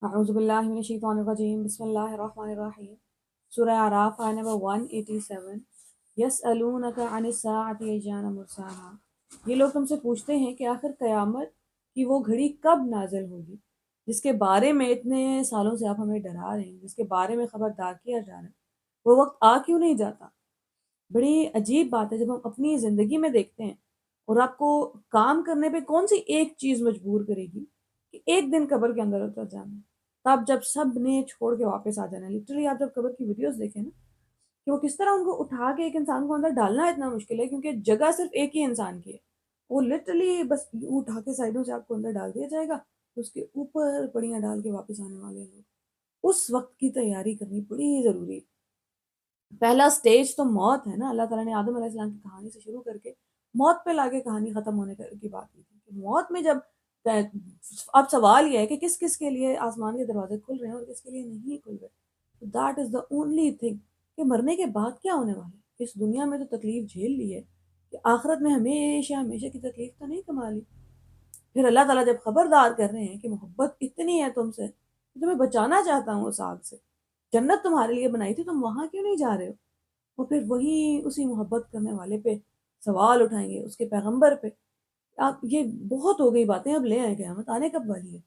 اعوذ باللہ من الشیطان الرجیم بسم اللہ الرحمن الرحیم سورہ اعراف آیت نمبر 187 یسألونک عن الساعۃ ایان مرساها۔ یہ لوگ تم سے پوچھتے ہیں کہ آخر قیامت کی وہ گھڑی کب نازل ہوگی جس کے بارے میں اتنے سالوں سے آپ ہمیں ڈرا رہے ہیں، جس کے بارے میں خبردار کیا جا رہا ہے، وہ وقت آ کیوں نہیں جاتا؟ بڑی عجیب بات ہے جب ہم اپنی زندگی میں دیکھتے ہیں اور آپ کو کام کرنے پہ کون سی ایک چیز مجبور کرے گی کہ ایک دن قبر کے اندر اتر جانا ہے، تب جب سب نے چھوڑ کے واپس آ جانا ہے۔ لٹرلی آپ جب قبر کی ویڈیوز دیکھیں نا کہ وہ کس طرح ان کو اٹھا کے ایک انسان کو اندر ڈالنا اتنا مشکل ہے، کیونکہ جگہ صرف ایک ہی انسان کی ہے۔ وہ لٹرلی بس یوں اٹھا کے سائڈوں سے آپ کو اندر ڈال دیا جائے گا، اس کے اوپر پڑیاں ڈال کے واپس آنے والے ہیں لوگ۔ اس وقت کی تیاری کرنی بڑی ضروری ہے۔ پہلا سٹیج تو موت ہے نا۔ اللہ تعالیٰ نے آدم علیہ السلام کی کہانی سے شروع کر کے موت پہ لا کے کہانی ختم ہونے کی بات کی تھی کہ موت میں جب اب سوال یہ ہے کہ کس کس کے لیے آسمان کے دروازے کھل رہے ہیں اور کس کے لیے نہیں کھل رہے۔ That is the only thing کہ مرنے کے بعد کیا ہونے والا ہے۔ اس دنیا میں تو تکلیف جھیل لی ہے کہ آخرت میں ہمیشہ ہمیشہ کی تکلیف تو نہیں کما لی۔ پھر اللہ تعالیٰ جب خبردار کر رہے ہیں کہ محبت اتنی ہے تم سے کہ تمہیں بچانا چاہتا ہوں اس آگ سے، جنت تمہارے لیے بنائی تھی، تم وہاں کیوں نہیں جا رہے ہو؟ وہ پھر وہیں اسی محبت کرنے والے پہ سوال اٹھائیں گے، اس کے پیغمبر پہ۔ آپ یہ بہت ہو گئی باتیں، اب لے آئے قیامت آنے کب والی ہے؟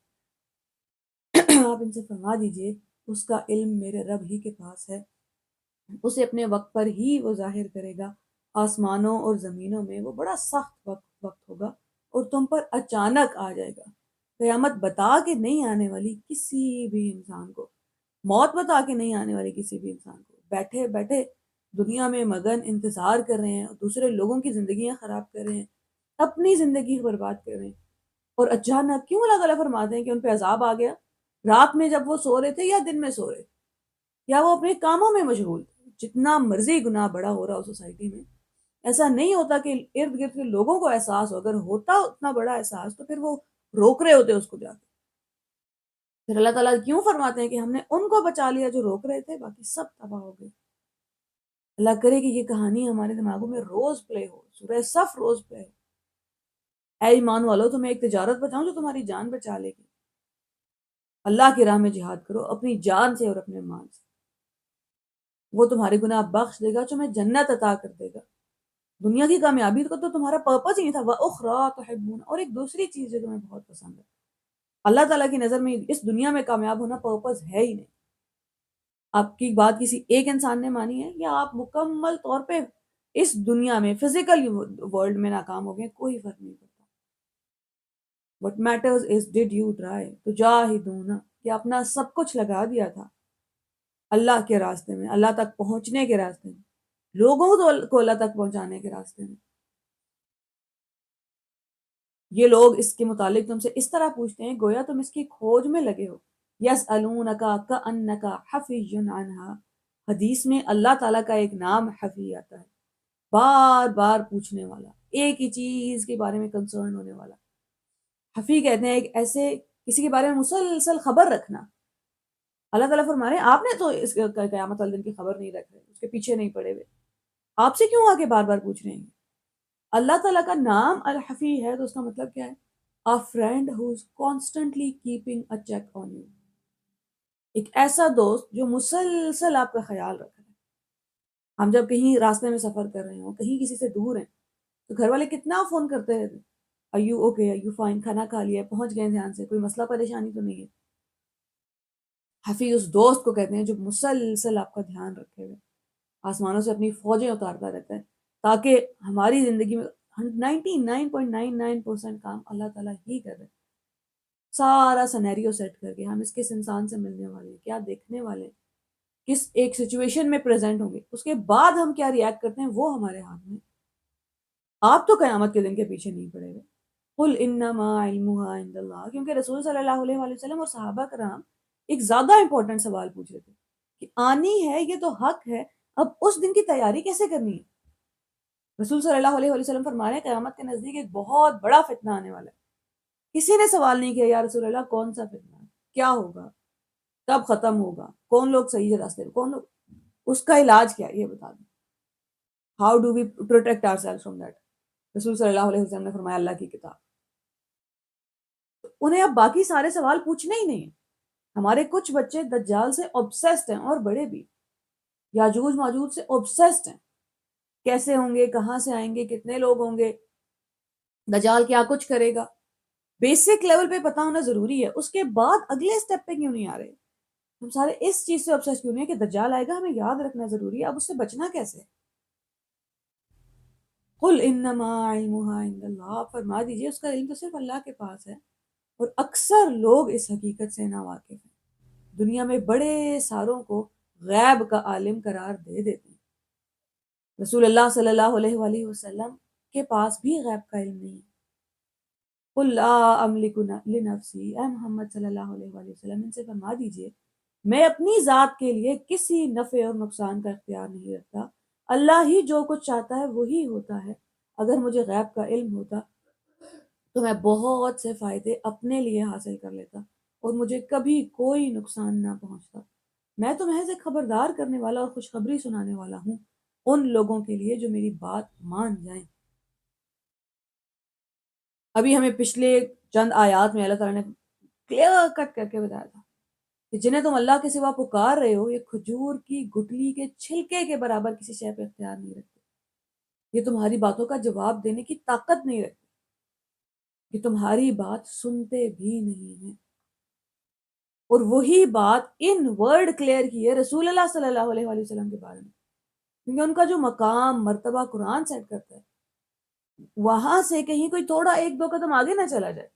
آپ ان سے فرما دیجئے اس کا علم میرے رب ہی کے پاس ہے، اسے اپنے وقت پر ہی وہ ظاہر کرے گا۔ آسمانوں اور زمینوں میں وہ بڑا سخت وقت ہوگا اور تم پر اچانک آ جائے گا۔ قیامت بتا کے نہیں آنے والی کسی بھی انسان کو، موت بتا کے نہیں آنے والی کسی بھی انسان کو۔ بیٹھے بیٹھے دنیا میں مگن انتظار کر رہے ہیں اور دوسرے لوگوں کی زندگیاں خراب کر رہے ہیں، اپنی زندگی برباد کر رہے ہیں، اور اچانک کیوں اللہ تعالیٰ فرماتے ہیں کہ ان پہ عذاب آ گیا؟ رات میں جب وہ سو رہے تھے یا دن میں سو رہے تھے یا وہ اپنے کاموں میں مشغول تھے۔ جتنا مرضی گناہ بڑا ہو رہا ہو سوسائٹی میں، ایسا نہیں ہوتا کہ ارد گرد کے لوگوں کو احساس ہو۔ اگر ہوتا اتنا بڑا احساس تو پھر وہ روک رہے ہوتے اس کو جا کے۔ پھر اللہ تعالیٰ کیوں فرماتے ہیں کہ ہم نے ان کو بچا لیا جو روک رہے تھے، باقی سب تباہ ہو گئے۔ اللہ کرے کہ یہ کہانی ہمارے دماغوں میں روز پلے ہو، سورہ صف روز پلے ہو۔ اے ایمان والو، تمہیں ایک تجارت بتاؤں جو تمہاری جان بچا لے گی۔ اللہ کی راہ میں جہاد کرو، اپنی جان سے اور اپنے مال سے۔ وہ تمہارے گناہ بخش دے گا، تمہیں جنت عطا کر دے گا۔ دنیا کی کامیابی کو تو تمہارا پرپس ہی نہیں تھا۔ وَأُخْرَىٰ تُحِبُّونَ، اور ایک دوسری چیز جو تمہیں بہت پسند ہے۔ اللہ تعالیٰ کی نظر میں اس دنیا میں کامیاب ہونا پرپس ہے ہی نہیں۔ آپ کی بات کسی ایک انسان نے مانی ہے یا آپ مکمل طور پہ اس دنیا میں فزیکل ورلڈ میں ناکام ہو گئے، کوئی فرق نہیں پڑتا۔ What matters is did you try تجاہدون، کہ اپنا سب کچھ لگا دیا تھا اللہ کے راستے میں، اللہ تک پہنچنے کے راستے میں، لوگوں کو اللہ تک پہنچانے کے راستے میں۔ یہ لوگ اس کے متعلق تم سے اس طرح پوچھتے ہیں گویا تم اس کی کھوج میں لگے ہو۔ یسألونکا کأنکا حفی عنہا، حدیث میں اللہ تعالیٰ کا ایک نام حفی آتا ہے، بار بار پوچھنے والا، ایک ہی چیز کے بارے میں کنسرن ہونے والا۔ حفی کہتے ہیں ایک ایسے کسی کے بارے میں مسلسل خبر رکھنا۔ اللہ تعالیٰ فرما رہے ہیں آپ نے تو اس قیامت والے دن کی خبر نہیں رکھ رہے، اس کے پیچھے نہیں پڑے ہوئے، آپ سے کیوں آ کے بار بار پوچھ رہے ہیں؟ اللہ تعالیٰ کا نام الحفی ہے تو اس کا مطلب کیا ہے؟ A friend who's constantly keeping a check on you، ایک ایسا دوست جو مسلسل آپ کا خیال رکھ رہا ہے۔ ہم جب کہیں راستے میں سفر کر رہے ہوں، کہیں کسی سے دور ہیں، تو گھر والے کتنا فون کرتے رہتے، Are you okay? Are you fine? کھانا کھا لیا، پہنچ گئے دھیان سے، کوئی مسئلہ پریشانی تو نہیں ہے؟ حفیظ اس دوست کو کہتے ہیں جو مسلسل آپ کا دھیان رکھے ہوئے، آسمانوں سے اپنی فوجیں اتارتا رہتا ہے تاکہ ہماری زندگی میں 99.99% کام اللہ تعالیٰ ہی کر رہے ہیں۔ سارا سینیریو سیٹ کر کے ہم اس کس انسان سے ملنے والے ہیں، کیا دیکھنے والے ہیں، کس ایک سچویشن میں پریزنٹ ہوں گے، اس کے بعد ہم کیا ریئیکٹ کرتے ہیں وہ ہمارے ہاتھ میں۔ آپ تو قیامت کے دن کے پیچھے نہیں پڑے ہوئے۔ قل انما علمها عند اللہ، کیونکہ رسول صلی اللہ علیہ وآلہ وسلم اور صحابہ کرام ایک زیادہ امپورٹنٹ سوال پوچھ رہے تھے کہ آنی ہے یہ تو حق ہے، اب اس دن کی تیاری کیسے کرنی ہے؟ رسول صلی اللہ علیہ وآلہ وسلم فرما رہے ہیں قیامت کے نزدیک ایک بہت بڑا فتنہ آنے والا ہے۔ کسی نے سوال نہیں کیا یا رسول اللہ کون سا فتنہ ہے، کیا ہوگا، کب ختم ہوگا، کون لوگ صحیح راستے پہ، کون لوگ، اس کا علاج کیا ہے یہ بتا دیں۔ How do we protect our self from that? رسول صلی اللہ علیہ وسلم نے فرمایا اللہ کی کتاب۔ انہیں اب باقی سارے سوال پوچھنے ہی نہیں ہیں۔ ہمارے کچھ بچے دجال سے obsessed ہیں، اور بڑے بھی یاجوج ماجوج سے obsessed ہیں، کیسے ہوں گے، کہاں سے آئیں گے، کتنے لوگ ہوں گے، دجال کیا کچھ کرے گا، بیسک لیول پہ پتا ہونا ضروری ہے، اس کے بعد اگلے سٹیپ پہ کیوں نہیں آ رہے؟ ہم سارے اس چیز سے obsessed کیوں نہیں ہے کہ دجال آئے گا، ہمیں یاد رکھنا ضروری ہے، اب اس سے بچنا کیسے؟ قل انما علمها عند اللہ، آپ فرما دیجئے اس کا علم تو صرف اللہ کے پاس ہے، اور اکثر لوگ اس حقیقت سے نا واقف ہیں، دنیا میں بڑے ساروں کو غیب کا عالم قرار دے دیتے ہیں، رسول اللہ صلی اللہ علیہ وآلہ وسلم کے پاس بھی غیب کا علم نہیں ہے۔ قل لا املک لنفسی، اے محمد صلی اللہ علیہ وآلہ وسلم ان سے فرما دیجئے میں اپنی ذات کے لیے کسی نفع اور نقصان کا اختیار نہیں رکھتا، اللہ ہی جو کچھ چاہتا ہے وہی ہوتا ہے، اگر مجھے غیب کا علم ہوتا تو میں بہت سے فائدے اپنے لیے حاصل کر لیتا اور مجھے کبھی کوئی نقصان نہ پہنچتا، میں تو محض ایک خبردار کرنے والا اور خوشخبری سنانے والا ہوں ان لوگوں کے لیے جو میری بات مان جائیں۔ ابھی ہمیں پچھلے چند آیات میں اللہ تعالیٰ نے کلیئر کٹ کر کے بتایا تھا کہ جنہیں تم اللہ کے سوا پکار رہے ہو یہ کھجور کی گٹلی کے چھلکے کے برابر کسی شے پہ اختیار نہیں رکھتے، یہ تمہاری باتوں کا جواب دینے کی طاقت نہیں رکھتے، یہ تمہاری بات سنتے بھی نہیں ہیں، اور وہی بات ان ورڈ کلیئر کی ہے رسول اللہ صلی اللہ علیہ وآلہ وسلم کے بارے میں، کیونکہ ان کا جو مقام مرتبہ قرآن سیٹ کرتا ہے وہاں سے کہیں کوئی تھوڑا ایک دو قدم آگے نہ چلا جائے،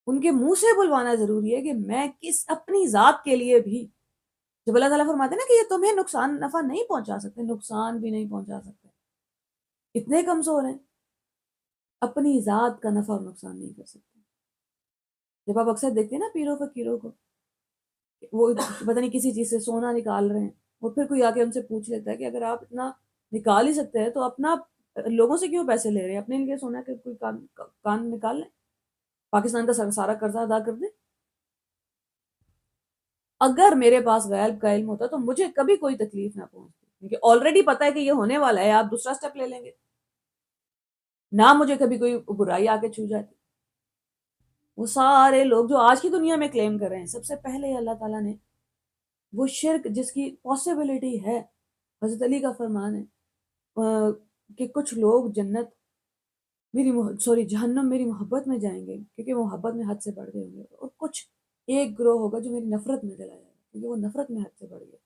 ان کے منہ سے بلوانا ضروری ہے کہ میں کس اپنی ذات کے لیے بھی، جب اللہ تعالیٰ فرماتے ہیں نا کہ یہ تمہیں نقصان نفع نہیں پہنچا سکتے، نقصان بھی نہیں پہنچا سکتے، اتنے کمزور ہیں، اپنی ذات کا نفع اور نقصان نہیں کر سکتے۔ جب آپ اکثر دیکھتے ہیں نا پیروں فقیروں کو، وہ پتہ نہیں کسی چیز سے سونا نکال رہے ہیں، اور پھر کوئی آ کے ان سے پوچھ لیتا ہے کہ اگر آپ اتنا نکال ہی سکتے ہیں تو اپنا لوگوں سے کیوں پیسے لے رہے ہیں، اپنے لیے سونا کے کوئی کان نکال لیں، پاکستان کا سارا قرضہ ادا کر دیں۔ اگر میرے پاس غیب کا علم ہوتا تو مجھے کبھی کوئی تکلیف نہ پہنچتی، کیونکہ آلریڈی پتہ ہے کہ یہ ہونے والا ہے، آپ دوسرا سٹیپ لے لیں گے، نہ مجھے کبھی کوئی برائی آ کے چھو جاتی۔ وہ سارے لوگ جو آج کی دنیا میں کلیم کر رہے ہیں، سب سے پہلے اللہ تعالیٰ نے وہ شرک جس کی پاسبلٹی ہے، حضرت علی کا فرمان ہے کہ کچھ لوگ جنت جہنم میری محبت میں جائیں گے کیونکہ وہ محبت میں حد سے بڑھ گئے ہوں گے، اور کچھ ایک گروہ ہوگا جو میری نفرت میں چلا جائے گا کیونکہ وہ نفرت میں حد سے بڑھ گیا۔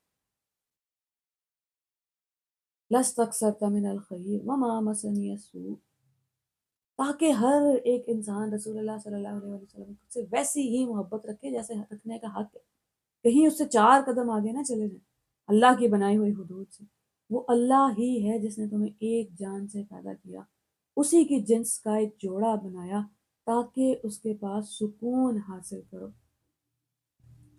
لست اکثرت من الخیر وما مسنی السوء، تاکہ ہر ایک انسان رسول اللہ صلی اللہ علیہ وسلم سے ویسی ہی محبت رکھے جیسے رکھنے کا حق ہے، کہیں اس سے 4 قدم آگے نہ چلے جائیں اللہ کی بنائی ہوئی حدود سے۔ وہ اللہ ہی ہے جس نے تمہیں ایک جان سے پیدا کیا، اسی کی جنس کا ایک جوڑا بنایا تاکہ اس کے پاس سکون حاصل کرو۔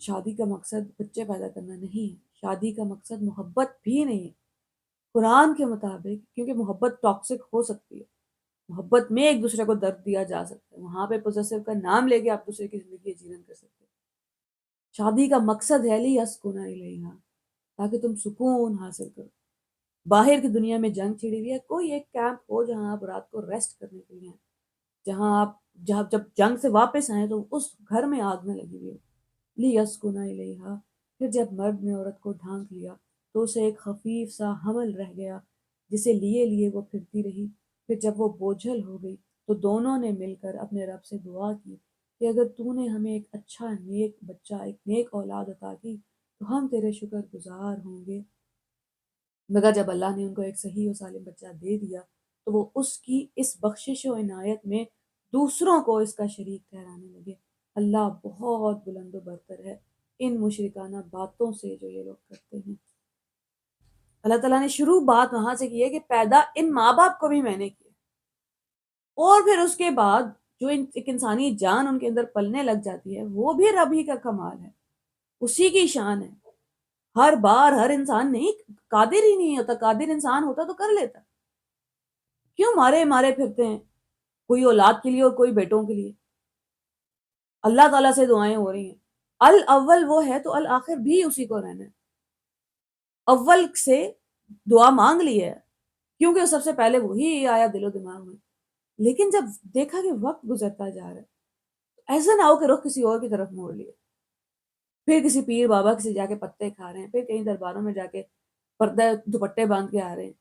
شادی کا مقصد بچے پیدا کرنا نہیں ہے، شادی کا مقصد محبت بھی نہیں ہے قرآن کے مطابق، کیونکہ محبت ٹاکسک ہو سکتی ہے، محبت میں ایک دوسرے کو درد دیا جا سکتا ہے، وہاں پہ پوزیسو کا نام لے کے آپ دوسرے کی زندگی جیون کر سکتے ہیں۔ شادی کا مقصد ہے لیسکن الیہا، تاکہ تم سکون حاصل کرو۔ باہر کی دنیا میں جنگ چھڑی ہوئی ہے، کوئی ایک کیمپ ہو جہاں آپ رات کو ریسٹ کرنے کے لیے ہیں، جہاں جب جنگ سے واپس آئیں تو اس گھر میں آگ نہ لگی ہوئی ہو۔ لیسکن الیہا، پھر جب مرد نے عورت کو ڈھانک لیا تو اسے ایک خفیف سا حمل رہ گیا جسے لیے لیے وہ پھرتی رہی، پھر جب وہ بوجھل ہو گئی تو دونوں نے مل کر اپنے رب سے دعا کی کہ اگر تو نے ہمیں ایک اچھا نیک بچہ، ایک نیک اولاد عطا کی تو ہم تیرے شکر گزار ہوں گے، مگر جب اللہ نے ان کو ایک صحیح و سالم بچہ دے دیا تو وہ اس کی اس بخشش و عنایت میں دوسروں کو اس کا شریک ٹھہرانے لگے۔ اللہ بہت بلند و برتر ہے ان مشرکانہ باتوں سے جو یہ لوگ کرتے ہیں۔ اللہ تعالیٰ نے شروع بات وہاں سے کی ہے کہ پیدا ان ماں باپ کو بھی میں نے کیا، اور پھر اس کے بعد جو ایک انسانی جان ان کے اندر پلنے لگ جاتی ہے وہ بھی رب ہی کا کمال ہے، اسی کی شان ہے۔ ہر بار ہر انسان نہیں قادر ہی نہیں ہوتا، قادر انسان ہوتا تو کر لیتا، کیوں مارے مارے پھرتے ہیں، کوئی اولاد کے لیے اور کوئی بیٹوں کے لیے؟ اللہ تعالیٰ سے دعائیں ہو رہی ہیں، الاول وہ ہے تو الآخر بھی اسی کو رہنا ہے، اول سے دعا مانگ لی ہے کیونکہ سب سے پہلے وہی آیا دل و دماغ میں، لیکن جب دیکھا کہ وقت گزرتا جا رہا ہے ایسا نہ ہو کہ رخ کسی اور کی طرف موڑ لیا، پھر کسی پیر بابا سے جا کے پتے کھا رہے ہیں، پھر کہیں درباروں میں جا کے پردہ دوپٹے باندھ کے آ رہے ہیں،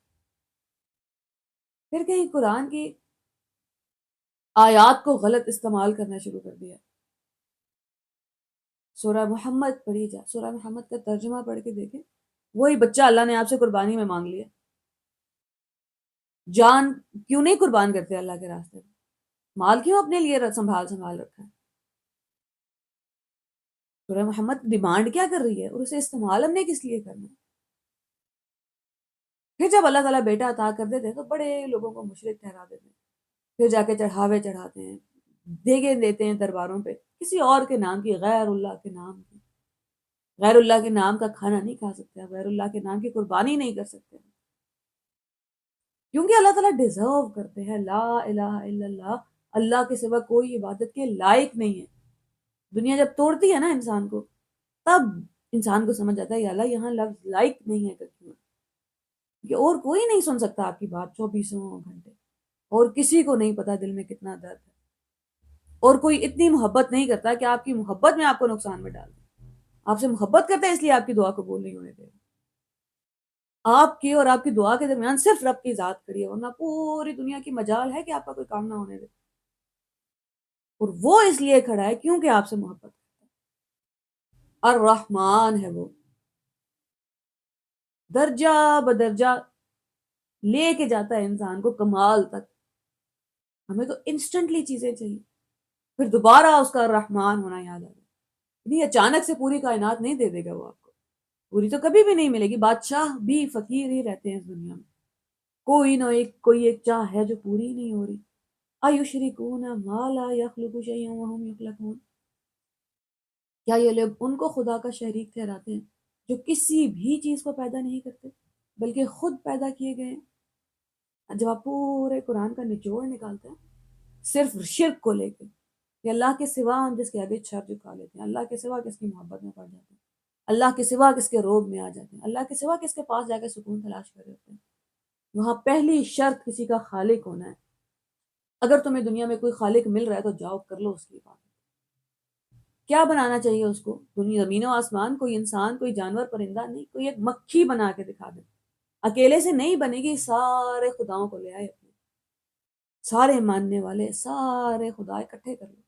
پھر کہیں قرآن کی آیات کو غلط استعمال کرنا شروع کر دیا۔ سورہ محمد پڑھی جا، سورہ محمد کا ترجمہ پڑھ کے دیکھیں، وہی بچہ اللہ نے آپ سے قربانی میں مانگ لیا۔ جان کیوں نہیں قربان کرتے اللہ کے راستے میں؟ مال کیوں اپنے لیے سنبھال سنبھال رکھا ہے؟ سورہ محمد ڈیمانڈ کیا کر رہی ہے اور اسے استعمال ہم نے کس لیے کرنا ہے؟ پھر جب اللہ تعالیٰ بیٹا عطا کر دیتے ہیں تو بڑے لوگوں کو مشرک ٹھہرا دیتے ہیں، پھر جا کے چڑھاوے چڑھاتے ہیں، دیگیں دیتے ہیں درباروں پہ کسی اور کے نام کی، غیر اللہ کے نام کی۔ غیر اللہ کے نام کا کھانا نہیں کھا سکتے، غیر اللہ کے نام کی قربانی نہیں کر سکتے، کیونکہ اللہ تعالیٰ ڈیزرو کرتے ہیں لا الہ الا اللہ، اللہ کے سوا کوئی عبادت کے لائق نہیں ہے۔ دنیا جب توڑتی ہے نا انسان کو، تب انسان کو سمجھ آتا ہے یا اللہ یہاں لفظ لائق نہیں ہے کرتی ہوں کہ اور کوئی نہیں سن سکتا آپ کی بات 24 گھنٹے، اور کسی کو نہیں پتا دل میں کتنا درد ہے، اور کوئی اتنی محبت نہیں کرتا کہ آپ کی محبت میں آپ کو نقصان میں ڈال دے۔ آپ سے محبت کرتا ہے اس لیے آپ کی دعا قبول نہیں ہونے دے گا۔ آپ کی اور آپ کی دعا کے درمیان صرف رب کی ذات کھڑی ہے، ورنہ پوری دنیا کی مجال ہے کہ آپ کا کوئی کام نہ ہونے دے، اور وہ اس لیے کھڑا ہے کیونکہ آپ سے محبت کرتا ہے۔ الرحمن ہے وہ، درجہ بدرجہ لے کے جاتا ہے انسان کو کمال تک۔ ہمیں تو انسٹنٹلی چیزیں چاہیے، پھر دوبارہ اس کا رحمان ہونا یاد آ جائے۔ نہیں اچانک سے پوری کائنات نہیں دے دے گا وہ آپ کو، پوری تو کبھی بھی نہیں ملے گی۔ بادشاہ بھی فقیر ہی رہتے ہیں اس دنیا میں، کوئی نہ کوئی ایک چاہ ہے جو پوری نہیں ہو رہی۔ ایشرکون ما لا یخلق شیئا وهم یخلقون، کیا یہ لوگ ان کو خدا کا شریک ٹھہراتے ہیں جو کسی بھی چیز کو پیدا نہیں کرتے بلکہ خود پیدا کیے گئے ہیں؟ جب آپ پورے قرآن کا نچوڑ نکالتے ہیں صرف شرک کو لے کے کہ اللہ کے سوا ہم جس کے آگے سر جھکا لیتے ہیں، اللہ کے سوا کس کی محبت میں پڑ جاتے ہیں، اللہ کے سوا کس کے روب میں آ جاتے ہیں، اللہ کے سوا کس کے پاس جا کے سکون تلاش کر رہے ہوتے ہیں۔ وہاں پہلی شرط کسی کا خالق ہونا ہے۔ اگر تمہیں دنیا میں کوئی خالق مل رہا ہے تو جاؤ کر لو اس کی عبادت۔ کیا بنانا چاہیے اس کو؟ دنیا زمین و آسمان، کوئی انسان، کوئی جانور پرندہ نہیں، کوئی ایک مکھی بنا کے دکھا دے۔ اکیلے سے نہیں بنے گی، سارے خداؤں کو لے آئے اپنے، سارے ماننے والے سارے خدا اکٹھے کر لو۔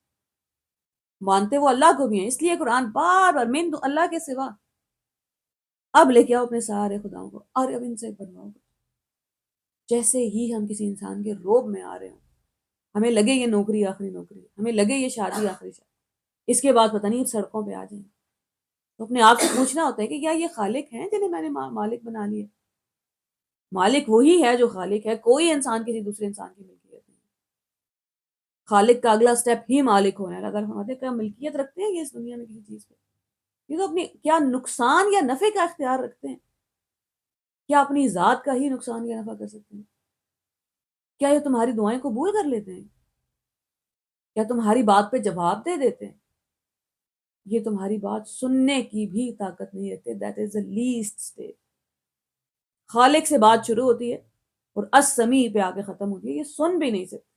مانتے وہ اللہ کو بھی ہیں، اس لیے قرآن بار بار من اللہ کے سوا، اب لے کے آؤ اپنے سارے خداؤں کو اور اب ان سے بنواؤ۔ جیسے ہی ہم کسی انسان کے روب میں آ رہے ہوں، ہمیں لگے یہ نوکری آخری نوکری، ہمیں لگے یہ شادی آخری شادی، اس کے بعد پتہ نہیں سڑکوں پہ آ جائیں، تو اپنے آپ سے پوچھنا ہوتا ہے کہ کیا یہ خالق ہیں جنہیں میں نے مالک بنا لیا؟ مالک وہی ہے جو خالق ہے، کوئی انسان کسی دوسرے انسان کی ملکیت نہیں۔ خالق کا اگلا سٹیپ ہی مالک ہونا ہے۔ اگر ہمارے کیا ملکیت رکھتے ہیں یہ اس دنیا میں کسی چیز پہ، یہ تو اپنی کیا نقصان یا نفع کا اختیار رکھتے ہیں؟ کیا اپنی ذات کا ہی نقصان یا نفع کر سکتے ہیں؟ کیا یہ تمہاری دعائیں قبول کر لیتے ہیں؟ کیا تمہاری بات پہ جواب دے دیتے ہیں؟ یہ تمہاری بات سننے کی بھی طاقت نہیں رکھتے۔ That is the least stage۔ خالق سے بات شروع ہوتی ہے اور السمیع پہ آ کے ختم ہوتی ہے، یہ سن بھی نہیں سکتے۔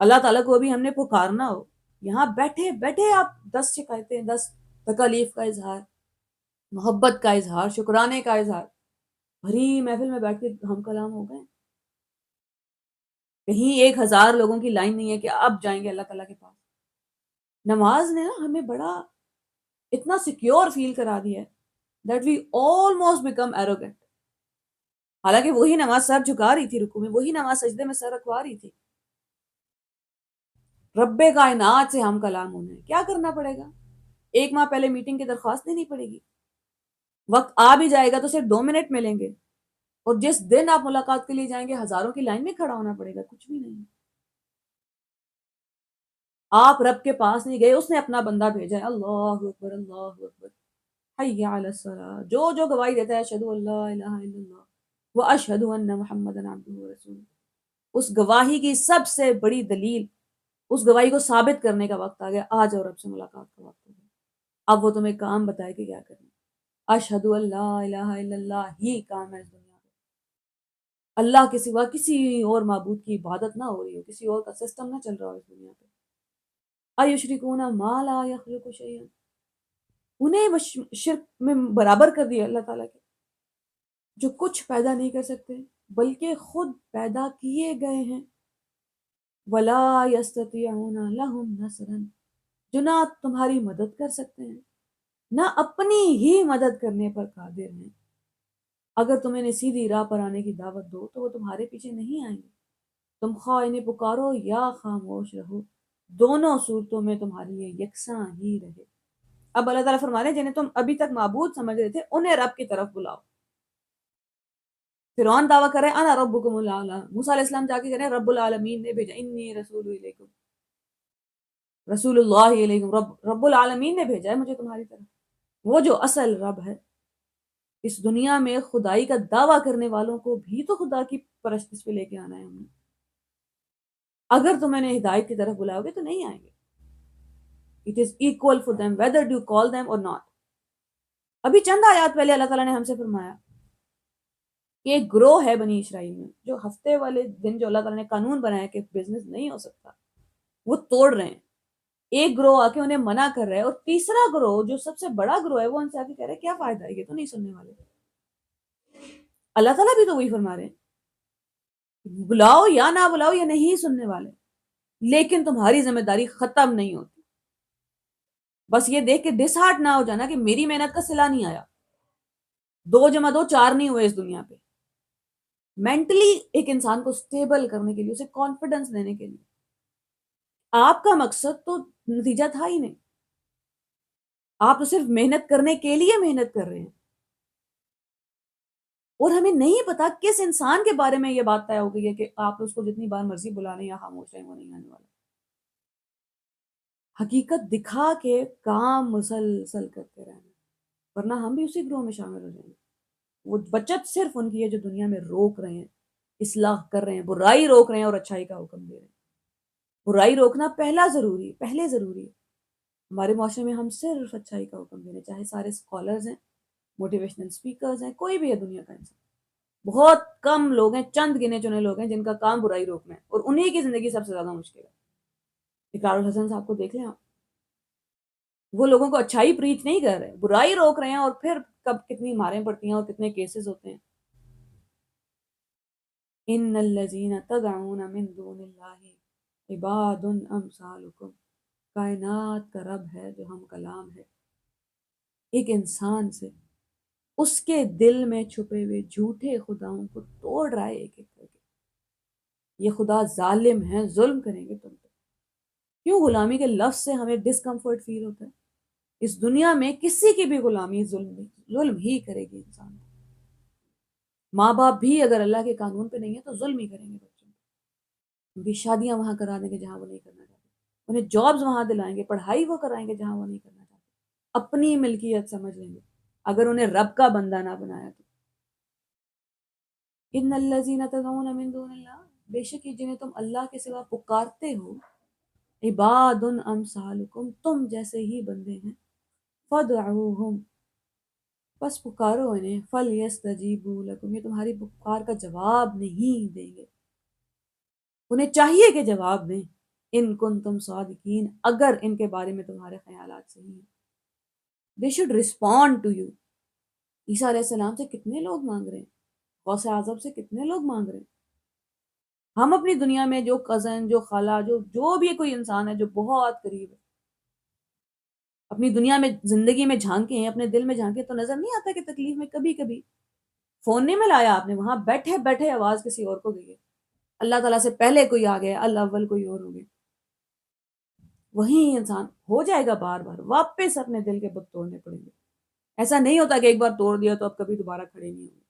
اللہ تعالیٰ کو ابھی ہم نے پکارنا ہو، یہاں بیٹھے بیٹھے آپ 10 شکایتیں، 10 تکالیف کا اظہار، محبت کا اظہار، شکرانے کا اظہار، بھری محفل میں بیٹھ کے ہم کلام ہو گئے۔ کہیں 1000 لوگوں کی لائن نہیں ہے کہ اب جائیں گے اللہ تعالیٰ کے پاس۔ نماز نے نا ہمیں بڑا اتنا سیکیور فیل کرا دیا ہے that we almost become arrogant۔ حالانکہ وہی نماز سر جھکا رہی تھی رکوع میں، وہی نماز سجدے میں سر رکھوا رہی تھی۔ رب کائنات سے ہم کلام ہونا ہے، کیا کرنا پڑے گا؟ 1 ماہ پہلے میٹنگ کی درخواست دینی پڑے گی، وقت آ بھی جائے گا تو صرف 2 منٹ ملیں گے، اور جس دن آپ ملاقات کے لیے جائیں گے ہزاروں کی لائن میں کھڑا ہونا پڑے گا، کچھ بھی نہیں۔ آپ رب کے پاس نہیں گئے، اس نے اپنا بندہ بھیجا ہے۔ اللہ اکبر اللہ اکبر، حی علی الصلاۃ، جو گواہی دیتا ہے اشہد ان لا الہ الا اللہ واشہد ان محمدا عبدہ ورسولہ، اس گواہی کی سب سے بڑی دلیل، اس گواہی کو ثابت کرنے کا وقت آ گیا۔ آ جاؤ رب سے ملاقات کا وقت ہو گیا، اب وہ تمہیں کام بتائے کہ کیا کرنا۔ اشہد ان لا الہ الا اللہ ہی کام ہے اس دنیا میں، اللہ کے سوا کسی اور معبود کی عبادت نہ ہو رہی ہو، کسی اور کا سسٹم نہ چل رہا ہو اس دنیا پہ۔ ایشرکون ما لا یخلق شیئا، انہیں شرک میں برابر کر دیا اللہ تعالیٰ کے، جو کچھ پیدا نہیں کر سکتے بلکہ خود پیدا کیے گئے ہیں۔ ولا یستطیعون لہم نصرا، جو نہ تمہاری مدد کر سکتے ہیں نہ اپنی ہی مدد کرنے پر قادر ہیں۔ اگر تم انہیں سیدھی راہ پر آنے کی دعوت دو تو وہ تمہارے پیچھے نہیں آئیں گے، تم خواہ انہیں پکارو یا خاموش رہو، دونوں صورتوں میں تمہارے لیے یکساں ہی رہے۔ اب اللہ تعالیٰ فرما رہے ہیں جنہیں تم ابھی تک معبود سمجھ رہے تھے انہیں رب کی طرف بلاؤ۔ فرعون دعویٰ کر رہے ہیں انا ربکم الاعلی، موسیٰ علیہ السلام جا کے کہہ رہے ہیں رب العالمین نے بھیجا، انی رسول الیکم، رسول اللہ علیکم، رب العالمین نے بھیجا ہے مجھے تمہاری طرف۔ وہ جو اصل رب ہے، اس دنیا میں خدائی کا دعویٰ کرنے والوں کو بھی تو خدا کی پرستش پہ لے کے آنا ہے ہم نے۔ اگر تم انہیں ہدایت کی طرف بلاؤ گے تو نہیں آئیں گے۔ It is equal for them whether you call them or not۔ ابھی چند آیات پہلے اللہ تعالیٰ نے ہم سے فرمایا کہ ایک گروہ ہے بنی اسرائیل میں جو ہفتے والے دن جو اللہ تعالیٰ نے قانون بنایا کہ بزنس نہیں ہو سکتا وہ توڑ رہے ہیں۔ ایک گروہ آ کے انہیں منع کر رہا ہے، اور تیسرا گروہ جو سب سے بڑا گروہ ہے وہ ان سے آ کے کہہ رہا ہے کیا فائدہ ہے، یہ تو نہیں سننے والے۔ اللہ تعالیٰ بھی تو وہی فرما رہے ہیں بلاؤ یا نہ بلاؤ یہ نہیں سننے والے، لیکن تمہاری ذمہ داری ختم نہیں ہوتی۔ بس یہ دیکھ کے ڈس ہارٹ نہ ہو جانا کہ میری محنت کا صلہ نہیں آیا، 2+2 4 نہیں ہوئے اس دنیا پہ۔ مینٹلی ایک انسان کو سٹیبل کرنے کے لیے، اسے کانفیڈنس دینے کے لیے، آپ کا مقصد تو نتیجہ تھا ہی نہیں، آپ تو صرف محنت کرنے کے لیے محنت کر رہے ہیں، اور ہمیں نہیں پتا کس انسان کے بارے میں یہ بات طے ہو گئی ہے کہ آپ اس کو جتنی بار مرضی بلا لیں یا خاموش رہیں وہ نہیں آنے والا۔ حقیقت دکھا کے کام مسلسل کرتے رہنا، ورنہ ہم بھی اسی گروہ میں شامل ہو جائیں گے۔ وہ بچت صرف ان کی ہے جو دنیا میں روک رہے ہیں، اصلاح کر رہے ہیں، برائی روک رہے ہیں اور اچھائی کا حکم دے رہے ہیں۔ برائی روکنا پہلے ضروری ہے۔ ہمارے معاشرے میں ہم صرف اچھائی کا حکم دے رہے ہیں، چاہے سارے اسکالرز ہیں، موٹیویشنل اسپیکرز ہیں، کوئی بھی ہے دنیا کا انسان۔ بہت کم لوگ ہیں، چند گنے چنے لوگ ہیں جن کا کام برائی روکنا ہے، اور انہی کی زندگی سب سے زیادہ مشکل ہے۔ اقرار الحسن صاحب کو دیکھ لیں آپ، وہ لوگوں کو اچھائی پریچ نہیں کر رہے، برائی روک رہے ہیں، اور پھر کب کتنی ماریں پڑتی ہیں اور کتنے کیسز ہوتے ہیں۔ ان الذین تدعون من دون اللہ عباد امثالکم، کائنات کا رب ہے جو ہم کلام ہے، ایک انسان سے اس کے دل میں چھپے ہوئے جھوٹے خداؤں کو توڑ رہا ہے ایک ایک کر کے۔ یہ خدا ظالم ہیں، ظلم کریں گے تم پہ۔ کیوں غلامی کے لفظ سے ہمیں ڈسکمفرٹ فیل ہوتا ہے؟ اس دنیا میں کسی کی بھی غلامی ظلم ہی کرے گی انسان۔ ماں باپ بھی اگر اللہ کے قانون پہ نہیں ہے تو ظلم ہی کریں گے بچوں پہ، ان کی شادیاں وہاں کرا دیں گے جہاں وہ نہیں کرنا چاہتے، انہیں جابز وہاں دلائیں گے، پڑھائی وہ کرائیں گے جہاں وہ نہیں کرنا چاہتے، اپنی ملکیت سمجھ لیں گے اگر انہیں رب کا بندہ نہ بنایا تو۔ ان الذین تدعون من دون اللہ، بے شک یہ جنہیں تم اللہ کے سوا پکارتے ہو، عباد امثالکم، تم جیسے ہی بندے ہیں، فدعوہم، بس پکارو انہیں، فلیستجیبوا لکم، یہ تمہاری پکار کا جواب نہیں دیں گے، انہیں چاہیے کہ جواب دیں، ان کنتم صادقین، اگر ان کے بارے میں تمہارے خیالات صحیح ہیں۔ They should respond to you. Isa علیہ السلام سے کتنے لوگ مانگ رہے ہیں، غوث اعظم سے کتنے لوگ مانگ رہے ہیں۔ ہم اپنی دنیا میں جو کزن، جو خالہ، جو بھی کوئی انسان ہے جو بہت قریب ہے، اپنی دنیا میں زندگی میں جھانکے ہیں، اپنے دل میں جھانکے تو نظر نہیں آتا کہ تکلیف میں کبھی کبھی فون نہیں ملایا آپ نے، وہاں بیٹھے بیٹھے آواز کسی اور کو گئی ہے، اللہ تعالیٰ سے پہلے کوئی آ گیا، الاول کوئی اور ہو گیا، وہیں انسان ہو جائے گا بار بار واپس اپنے دل کے بت توڑنے پڑیں گے۔ ایسا نہیں ہوتا کہ ایک بار توڑ دیا تو اب کبھی دوبارہ کھڑے نہیں ہوں گے۔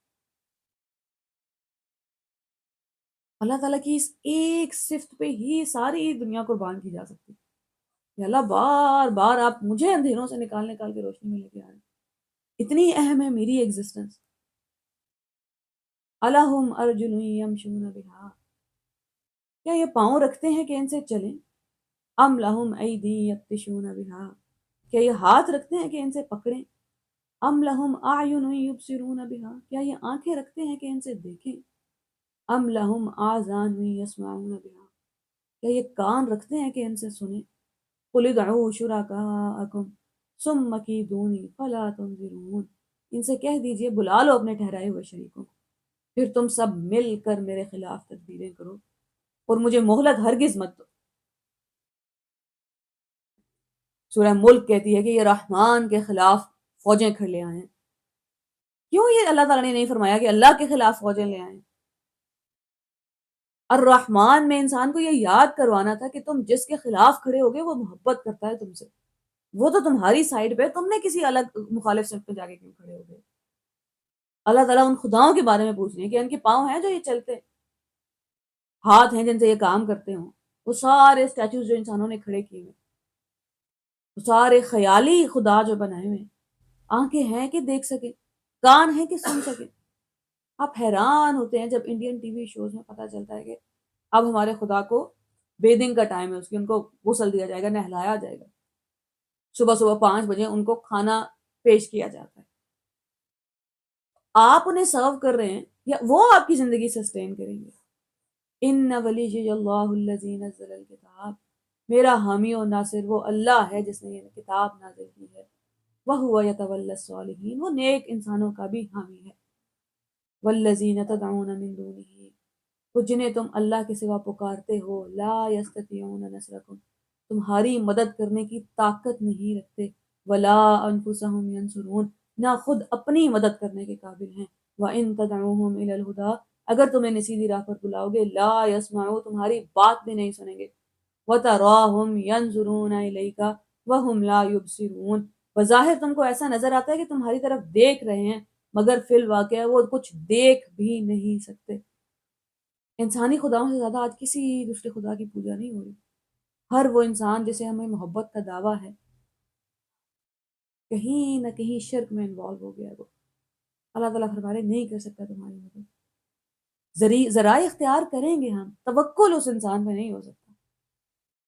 اللہ تعالیٰ کی اس ایک صفت پہ ہی ساری دنیا قربان کی جا سکتی ہے کہ اللہ بار بار آپ مجھے اندھیروں سے نکال کے روشنی میں لے کے آ رہے ہیں، اتنی اہم ہے میری ایگزسٹنس۔ الہم ارجل یمشون بہا، کیا یہ پاؤں رکھتے ہیں کہ ان سے چلیں؟ ام لہم ایدی یبطشون بہا، کیا یہ ہاتھ رکھتے ہیں کہ ان سے پکڑیں؟ ام لہم اعین یبصرون بہا، کیا یہ آنکھیں رکھتے ہیں کہ ان سے دیکھیں؟ ام لہم آذان یسمعون بہا، کیا یہ کان رکھتے ہیں کہ ان سے سنیں؟ قل ادعوا شرکاءکم، ثم کیدونی فلا تنظرون، ان سے کہہ دیجئے بلا لو اپنے ٹھہرائے ہوئے شریکوں کو، پھر تم سب مل کر میرے خلاف تدبیریں کرو اور مجھے مہلت ہرگز مت دو۔ سورہ ملک کہتی ہے کہ یہ رحمان کے خلاف فوجیں کھڑ لے آئے ہیں۔ کیوں یہ اللہ تعالیٰ نے نہیں فرمایا کہ اللہ کے خلاف فوجیں لے آئیں؟ الرحمن میں انسان کو یہ یاد کروانا تھا کہ تم جس کے خلاف کھڑے ہوگے وہ محبت کرتا ہے تم سے، وہ تو تمہاری سائڈ پہ، تم نے کسی الگ مخالف صف پہ جا کے کیوں کھڑے ہوگے؟ اللہ تعالیٰ ان خداؤں کے بارے میں پوچھ رہے ہیں کہ ان کے پاؤں ہیں جو یہ چلتے، ہاتھ ہیں جن سے یہ کام کرتے ہوں، وہ سارے اسٹیچوز جو انسانوں نے کھڑے کیے ہوئے، وہ سارے خیالی خدا جو بنائے ہوئے، آنکھیں ہیں کہ دیکھ سکے، کان ہیں کہ سن سکے۔ آپ حیران ہوتے ہیں جب انڈین ٹی وی شوز میں پتہ چلتا ہے کہ اب ہمارے خدا کو بیدنگ کا ٹائم ہے، اس کی ان کو غسل دیا جائے گا، نہلایا جائے گا، صبح صبح 5 بجے ان کو کھانا پیش کیا جاتا ہے، آپ انہیں سرو کر رہے ہیں یا وہ آپ کی زندگی سسٹین کریں گے؟ ان ولی اللہ الذی نزل الکتاب، میرا حامی و ناصر وہ اللہ ہے جس نے یہ کتاب نازل کی ہے، وَهُوَ يَتَوَلَّى الصَّالِحِينَ، وہ نیک انسانوں کا بھی حامی ہے، وَالَّذِينَ تَدْعُونَ مِن دُونِهِ، وہ جنہیں تم اللہ کے سوا پکارتے ہو، لا يستطيعون نصرکم، تمہاری مدد کرنے کی طاقت نہیں رکھتے، ولا انفسهم ينصرون، نہ خود اپنی مدد کرنے کے قابل ہیں، وَإِن تَدْعُوهُمْ إِلَى الْهُدَىٰ، اگر تم انہیں سیدھی راہ پر بلاؤ گے، لا يسمعوا، تمہاری بات بھی نہیں سنیں گے، وَتَرَاهُمْ يَنظُرُونَ إِلَيْكَ وَهُمْ لَا يُبْصِرُونَ، بظاہر تم کو ایسا نظر آتا ہے کہ تمہاری طرف دیکھ رہے ہیں، مگر فی الواقع وہ کچھ دیکھ بھی نہیں سکتے۔ انسانی خداؤں سے زیادہ آج کسی دوسرے خدا کی پوجا نہیں ہو رہی۔ ہر وہ انسان جسے ہمیں محبت کا دعویٰ ہے، کہیں نہ کہیں شرک میں انوالو ہو گیا ہے وہ۔ اللہ تعالیٰ فرما رہے نہیں کر سکتا تمہاری مدد، ذرائع اختیار کریں گے ہم، توکل اس انسان پہ نہیں ہو سکتا،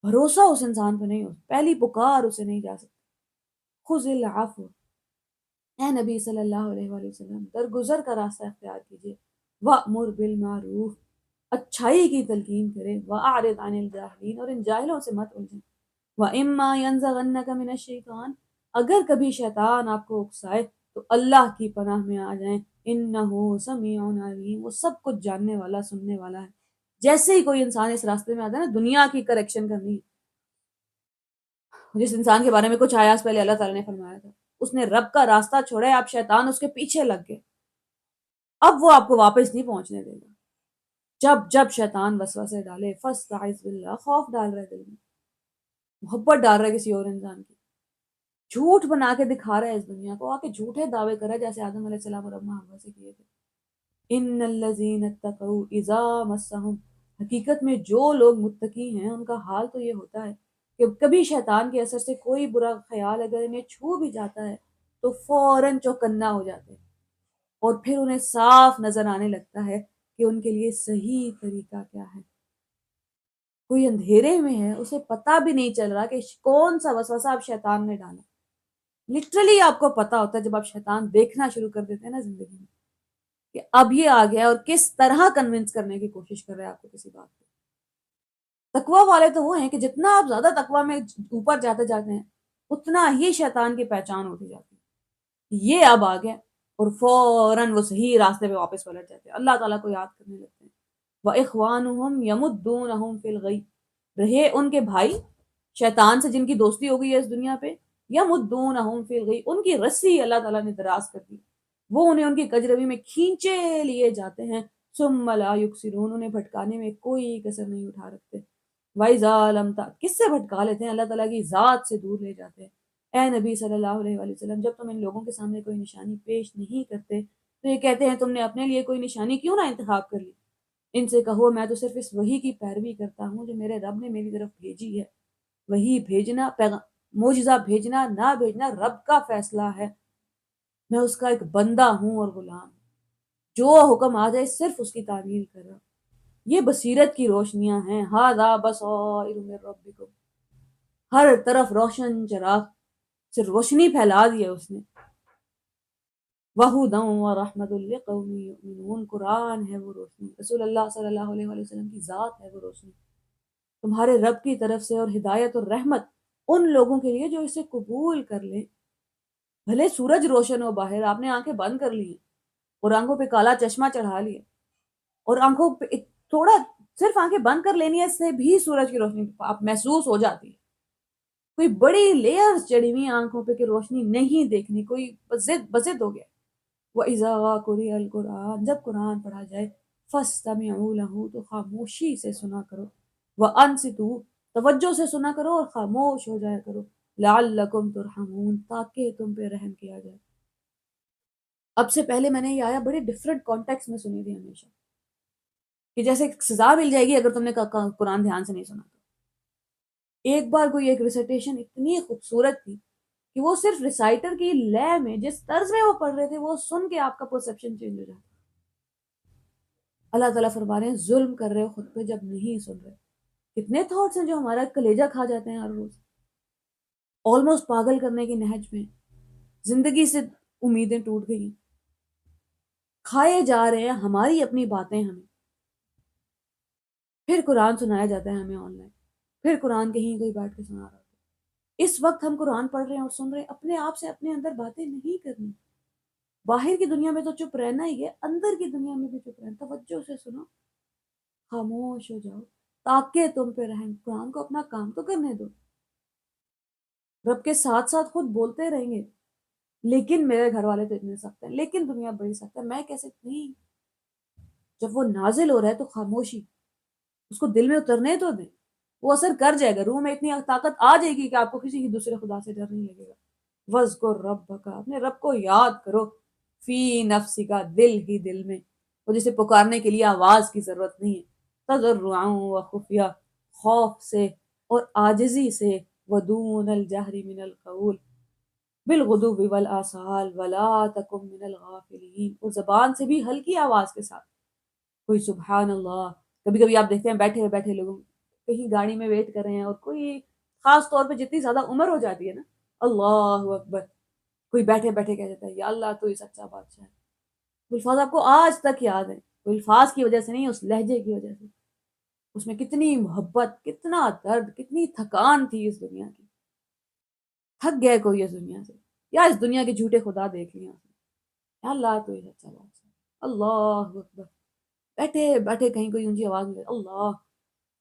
بھروسہ اس انسان پہ نہیں ہو سکتا، پہلی پکار اسے نہیں جا سکتی۔ خذ العفو، اے نبی صلی اللہ علیہ وآلہ وسلم درگزر کا راستہ اختیار کیجیے، وَأْمُرْ بِالْمَعْرُوفِ، اچھائی کی تلقین کریں، وَأَعْرِضْ عَنِ الْجَاهِلِينَ، اور ان جاہلوں سے مت الجھیں، وَإِمَّا يَنزَغَنَّكَ مِنَ الشَّيْطَانِ، اگر کبھی شیطان آپ کو اکسائے تو اللہ کی پناہ میں آ جائیں، إِنَّهُ سَمِيعٌ عَلِيمٌ، وہ سب کچھ جاننے والا، سننے والا ہے۔ جیسے ہی کوئی انسان اس راستے میں آتا ہے نا، دنیا کی کریکشن کرنی ہے، جس انسان کے بارے میں کچھ آیات پہلے اللہ تعالیٰ نے فرمایا تھا، اس نے رب کا راستہ چھوڑا ہے، آپ شیطان اس کے پیچھے لگ گئے، اب وہ آپ کو واپس نہیں پہنچنے دے گا۔ جب جب شیطان وسوسے ڈالے، فاستعذ باللہ، خوف ڈال رہا ہے دل میں، محبت ڈال رہا ہے کسی اور انسان کی، جھوٹ بنا کے دکھا رہا ہے اس دنیا کو، آ کے جھوٹے دعوے کر رہا ہے جیسے آدم علیہ السلام اور اما حوا سے کیے تھے۔ ان الذین اتقوا اذا مسهم، حقیقت میں جو لوگ متقی ہیں ان کا حال تو یہ ہوتا ہے کہ کبھی شیطان کے اثر سے کوئی برا خیال اگر انہیں چھو بھی جاتا ہے تو فوراً چوکنا ہو جاتے ہیں، اور پھر انہیں صاف نظر آنے لگتا ہے کہ ان کے لیے صحیح طریقہ کیا ہے۔ کوئی اندھیرے میں ہے، اسے پتہ بھی نہیں چل رہا کہ کون سا وسوسہ اب شیطان نے ڈالا، لٹرلی آپ کو پتا ہوتا ہے جب آپ شیطان دیکھنا شروع کر دیتے ہیں نا زندگی میں کہ اب یہ آ گیا اور کس طرح کنونس کرنے کی کوشش کر رہے ہیں آپ کو کسی بات پہ۔ تقوی والے تو وہ ہیں کہ جتنا آپ زیادہ تقوی میں اوپر جاتے جاتے ہیں اتنا ہی شیطان کی پہچان ہوتی جاتی ہے، یہ اب آ گیا، اور فوراً وہ صحیح راستے پہ واپس پلٹ جاتے ہیں، اللہ تعالیٰ کو یاد کرنے لگتے ہیں۔ وَإِخْوَانُهُمْ يَمُدُّونَهُمْ فِي الْغَيِّ، رہے ان کے بھائی شیطان سے جن کی دوستی ہو گئی ہے اس دنیا پہ، يَمُدُّونَهُمْ فِي الْغَيِّ، ان کی رسی اللہ تعالیٰ نے دراز کر دی، وہ انہیں ان کی کجروی میں کھینچے لیے جاتے ہیں، ثُمَّ لَا يُقْصِرُونَ، انہیں بھٹکانے میں کوئی کسر نہیں اٹھا رکھتے۔ وَإِذَا لَمْ تَأْتِ، کس سے بھٹکا لیتے ہیں؟ اللہ تعالیٰ کی ذات سے دور لے جاتے ہیں۔ اے نبی صلی اللہ علیہ وآلہ وسلم جب تم ان لوگوں کے سامنے کوئی نشانی پیش نہیں کرتے تو یہ کہتے ہیں تم نے اپنے لیے کوئی نشانی کیوں نہ انتخاب کر لی؟ ان سے کہو میں تو صرف اس وحی کی پیروی کرتا ہوں جو میرے رب نے میری طرف بھیجی ہے، وہی بھیجنا، معجزہ بھیجنا نہ بھیجنا رب کا فیصلہ ہے، میں اس کا ایک بندہ ہوں اور غلام، جو حکم آ جائے صرف اس کی تعمیل کر رہا۔ یہ بصیرت کی روشنیاں ہیں، ھذا بصائر من ربکم، ہر طرف روشن چراغ سے روشنی پھیلا دی ہے اس نے۔ وَھُدًى وَرَحْمَةٌ لِّقَوْمٍ يُؤْمِنُونَ، قرآن ہے وہ روشنی، رسول اللہ صلی اللہ علیہ وآلہ وسلم کی ذات ہے وہ روشنی، تمہارے رب کی طرف سے، اور ہدایت اور رحمت ان لوگوں کے لیے جو اسے قبول کر لیں، بھلے سورج روشن ہو باہر، آپ نے آنکھیں بند کر لی اور آنکھوں پہ کالا چشمہ چڑھا لیا، اور آنکھوں پہ تھوڑا صرف آنکھیں بند کر لینی ہے، اس سے بھی سورج کی روشنی آپ محسوس ہو جاتی ہے. کوئی بڑی لیئرز چڑھی ہوئی آنکھوں پہ کہ روشنی نہیں دیکھنی، کوئی بزد ہو گیا. وَإِذَا قُرِئَ الْقُرْآنُ، جب قرآن پڑھا جائے، فَاسْتَمِعُوا لَهُ، تو خاموشی سے سنا کرو. وَأَنصِتُوا، توجہ سے سنا کرو اور خاموش ہو جایا کرو. لَعَلَّكُمْ تُرْحَمُونَ، تاکہ تم پہ رحم کیا جائے. اب سے پہلے میں نے یہ آیا بڑے ڈفرینٹ کانٹیکس میں سنی تھی ہمیشہ، کہ جیسے سزا مل جائے گی اگر تم نے قرآن دھیان سے نہیں سنا تو. ایک بار کوئی ایک ریسائٹیشن اتنی خوبصورت تھی کہ وہ صرف ریسائٹر کی لے میں، جس طرز میں وہ پڑھ رہے تھے، وہ سن کے آپ کا پرسپشن چینج ہو جاتا. اللہ تعالیٰ فرما رہے ہیں ظلم کر رہے ہو خود پہ جب نہیں سن رہے. کتنے تھاٹس ہیں جو ہمارا کلیجہ کھا جاتے ہیں ہر روز، آلموسٹ پاگل کرنے کی نہج میں. زندگی سے امیدیں ٹوٹ گئی ہیں، کھائے جا رہے ہیں ہماری اپنی باتیں ہمیں. پھر قرآن سنایا جاتا ہے ہمیں آن لائن، پھر قرآن کہیں کوئی بیٹھ کے سنا رہا ہوتا ہے. اس وقت ہم قرآن پڑھ رہے ہیں اور سن رہے ہیں، اپنے آپ سے اپنے اندر باتیں نہیں کرنی. باہر کی دنیا میں تو چپ رہنا ہی ہے، اندر کی دنیا میں بھی چپ رہنا. توجہ سے سنو، خاموش ہو جاؤ تاکہ تم پہ رحم. قرآن کو اپنا کام تو کرنے دو. رب کے ساتھ ساتھ خود بولتے رہیں گے لیکن میرے گھر والے تو اتنے سخت ہیں، لیکن دنیا بڑی سخت ہے، میں کیسے نہیں. جب وہ نازل ہو رہا ہے تو خاموشی، اس کو دل میں اترنے تو دیں، وہ اثر کر جائے گا. روح میں اتنی طاقت آ جائے گی کہ آپ کو کسی کی دوسرے خدا سے ڈر نہیں لگے گا. وَاذْكُر رَبَّكَ، اپنے رب کو یاد کرو. فی نفسی کا، دل ہی دل میں، وہ جسے پکارنے کے لیے آواز کی ضرورت نہیں ہے. تضرعا وخفیہ، خوف سے اور عاجزی سے. ودون الجہر من القول بالغدو والآصال ولا تکن من الغافلین، اور زبان سے بھی ہلکی آواز کے ساتھ. کوئی سبحان اللہ. کبھی کبھی آپ دیکھتے ہیں بیٹھے بیٹھے لوگوں کہیں گاڑی میں ویٹ کر رہے ہیں، اور کوئی خاص طور پہ جتنی زیادہ عمر ہو جاتی ہے نا، اللہ اکبر، کوئی بیٹھے بیٹھے کہہ دیتا ہے یا اللہ تو ہی سچا بادشاہ ہے. وہ الفاظ آپ کو آج تک یاد ہیں. وہ الفاظ کی وجہ سے نہیں، اس لہجے کی وجہ سے. اس میں کتنی محبت، کتنا درد، کتنی تھکان تھی اس دنیا کی. تھک گئے کوئی اس دنیا سے، یا اس دنیا کے جھوٹے خدا دیکھ لیا. یا اللہ تو ہی سچا بادشاہ ہے. اللہ اکبر. بیٹھے بیٹھے کہیں کوئی اونچی آواز میں اللہ،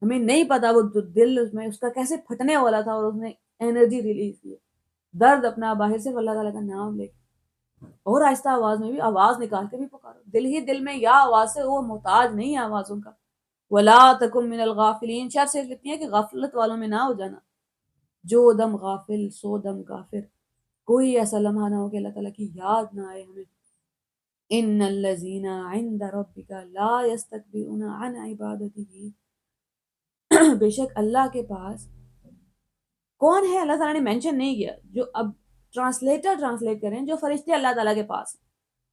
ہمیں نہیں پتا وہ دل میں اس کا کیسے پھٹنے والا تھا، اور اس نے انرجی ریلیز کی. درد اپنا باہر سے اللہ تعالیٰ کا نام لے کے اور آہستہ آواز میں بھی آواز نکال کے بھی پکارو. دل ہی دل میں یا آواز سے، وہ محتاج نہیں ہے آوازوں کا. ولا تکن من الغافلین، شرط صرف اتنی ہے کہ غفلت والوں میں نہ ہو جانا. جو دم غافل سو دم کافر. کوئی ایسا لمحہ نہ ہو کہ اللہ تعالیٰ کی یاد نہ آئے ہمیں. ان الذین عند ربک لا یستکبرون عن عبادتہ، بے شک اللہ کے پاس کون ہے اللہ تعالیٰ نے مینشن نہیں کیا. جو اب ٹرانسلیٹر ٹرانسلیٹ کریں، جو فرشتے اللہ تعالیٰ کے پاس ہیں.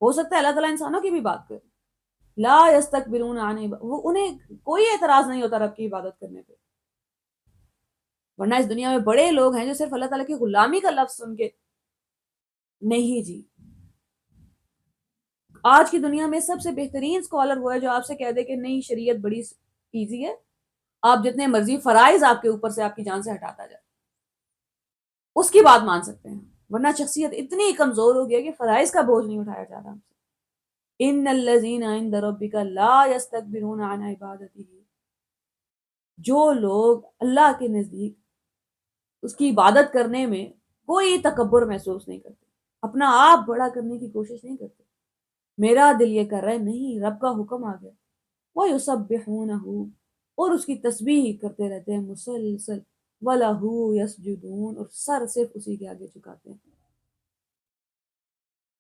ہو سکتا ہے اللہ تعالیٰ انسانوں کی بھی بات کرے. لا یستکبرون عن عبادتہ، وہ انہیں کوئی اعتراض نہیں ہوتا رب کی عبادت کرنے پہ. ورنہ اس دنیا میں بڑے لوگ ہیں جو صرف اللہ تعالیٰ کی غلامی کا لفظ سن کے نہیں جی. آج کی دنیا میں سب سے بہترین اسکالر وہ ہے جو آپ سے کہہ دے کہ نہیں شریعت بڑی ایزی ہے، آپ جتنے مرضی فرائض آپ کے اوپر سے آپ کی جان سے ہٹاتا جائے، اس کی بات مان سکتے ہیں. ورنہ شخصیت اتنی کمزور ہو گیا کہ فرائض کا بوجھ نہیں اٹھایا جاتا ہم سے. ان الذین عند ربک لا یستکبرون عن عبادتہ، جو لوگ اللہ کے نزدیک اس کی عبادت کرنے میں کوئی تکبر محسوس نہیں کرتے، اپنا آپ بڑا کرنے کی کوشش نہیں کرتے. میرا دل یہ کر رہا ہے نہیں، رب کا حکم آ گیا. وَيُسَبِّحُونَهُ، اور اس کی تسبیح کرتے رہتے ہیں مسلسل. وَلَهُ يَسْجُدُونَ، اور سر صرف اسی کے آگے جھکاتے ہیں.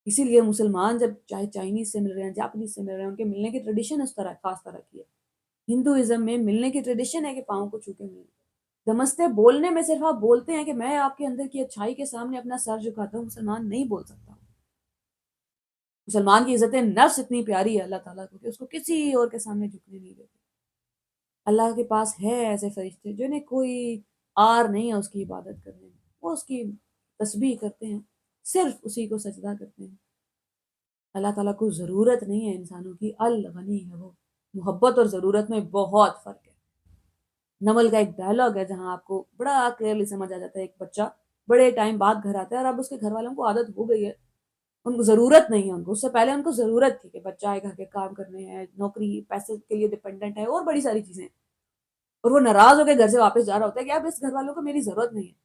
اسی لیے مسلمان جب چاہے چائنیز سے مل رہے ہیں، جاپنیز سے مل رہے ہیں، ان کے ملنے کی ٹریڈیشن اس طرح خاص طرح کی ہے. ہندوازم میں ملنے کی ٹریڈیشن ہے کہ پاؤں کو چھو کے ملیں. نمستے بولنے میں صرف آپ بولتے ہیں کہ میں آپ کے اندر کی اچھائی کے سامنے اپنا سر جھکاتا ہوں. مسلمان نہیں بول سکتا. مسلمان کی عزت نفس اتنی پیاری ہے اللہ تعالیٰ کو کہ اس کو کسی اور کے سامنے جھکنے نہیں دیتے. اللہ کے پاس ہے ایسے فرشتے جنہیں کوئی آر نہیں ہے اس کی عبادت کرنے میں. وہ اس کی تسبیح کرتے ہیں، صرف اسی کو سجدہ کرتے ہیں. اللہ تعالیٰ کو ضرورت نہیں ہے انسانوں کی. الغنی ہے وہ. محبت اور ضرورت میں بہت فرق ہے. نمل کا ایک ڈائلاگ ہے جہاں آپ کو بڑا کلیئرلی سمجھ آ جاتا ہے. ایک بچہ بڑے ٹائم بعد گھر آتا ہے، اور اب اس کے گھر والوں کو عادت ہو گئی ہے، ان کو ضرورت نہیں ہے، ان کو اس سے پہلے ان کو ضرورت تھی کہ بچہ ہے، گھر کے کام کرنے ہیں، نوکری پیسے کے لیے ڈپینڈنٹ ہے اور بڑی ساری چیزیں، اور وہ ناراض ہو کے گھر سے واپس جا رہا ہوتا ہے کہ اب اس گھر والوں کو میری ضرورت نہیں ہے.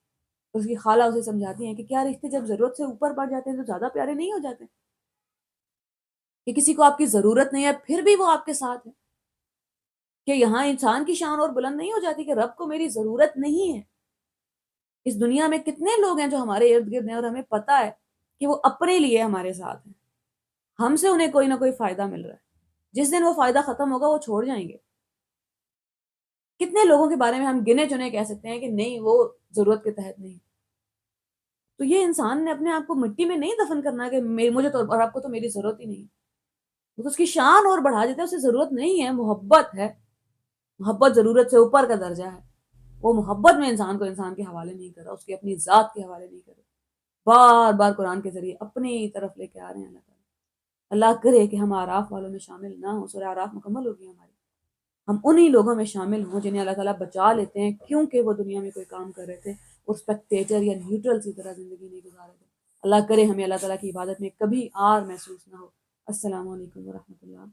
تو اس کی خالہ اسے سمجھاتی ہیں کہ کیا رشتے جب ضرورت سے اوپر بڑھ جاتے ہیں تو زیادہ پیارے نہیں ہو جاتے، کہ کسی کو آپ کی ضرورت نہیں ہے پھر بھی وہ آپ کے ساتھ ہے، کہ یہاں انسان کی شان اور بلند نہیں ہو جاتی کہ رب کو میری ضرورت نہیں ہے. اس دنیا میں کتنے لوگ ہیں جو ہمارے ارد گرد ہیں اور ہمیں پتا ہے کہ وہ اپنے لیے ہمارے ساتھ ہیں، ہم سے انہیں کوئی نہ کوئی فائدہ مل رہا ہے، جس دن وہ فائدہ ختم ہوگا وہ چھوڑ جائیں گے. کتنے لوگوں کے بارے میں ہم گنے چنے کہہ سکتے ہیں کہ نہیں وہ ضرورت کے تحت نہیں. تو یہ انسان نے اپنے آپ کو مٹی میں نہیں دفن کرنا کہ مجھے تو اور آپ کو تو میری ضرورت ہی نہیں. وہ تو اس کی شان اور بڑھا دیتا ہے، اسے ضرورت نہیں ہے، محبت ہے. محبت ضرورت سے اوپر کا درجہ ہے. وہ محبت میں انسان کو انسان کے حوالے نہیں کر رہا، اس کی اپنی ذات کے حوالے نہیں کر رہا. بار بار قرآن کے ذریعے اپنی طرف لے کے آ رہے ہیں اللہ تعالیٰ. اللہ کرے کہ ہم آراف والوں میں شامل نہ ہوں. سورہ آراف مکمل ہوگی ہماری، ہم انہی لوگوں میں شامل ہوں جنہیں اللہ تعالیٰ بچا لیتے ہیں کیونکہ وہ دنیا میں کوئی کام کر رہے تھے اور اسپیکٹیٹر یا نیوٹرل کی طرح زندگی نہیں گزار رہے تھے. اللہ کرے ہمیں اللہ تعالیٰ کی عبادت میں کبھی آر محسوس نہ ہو. السلام علیکم ورحمۃ اللہ.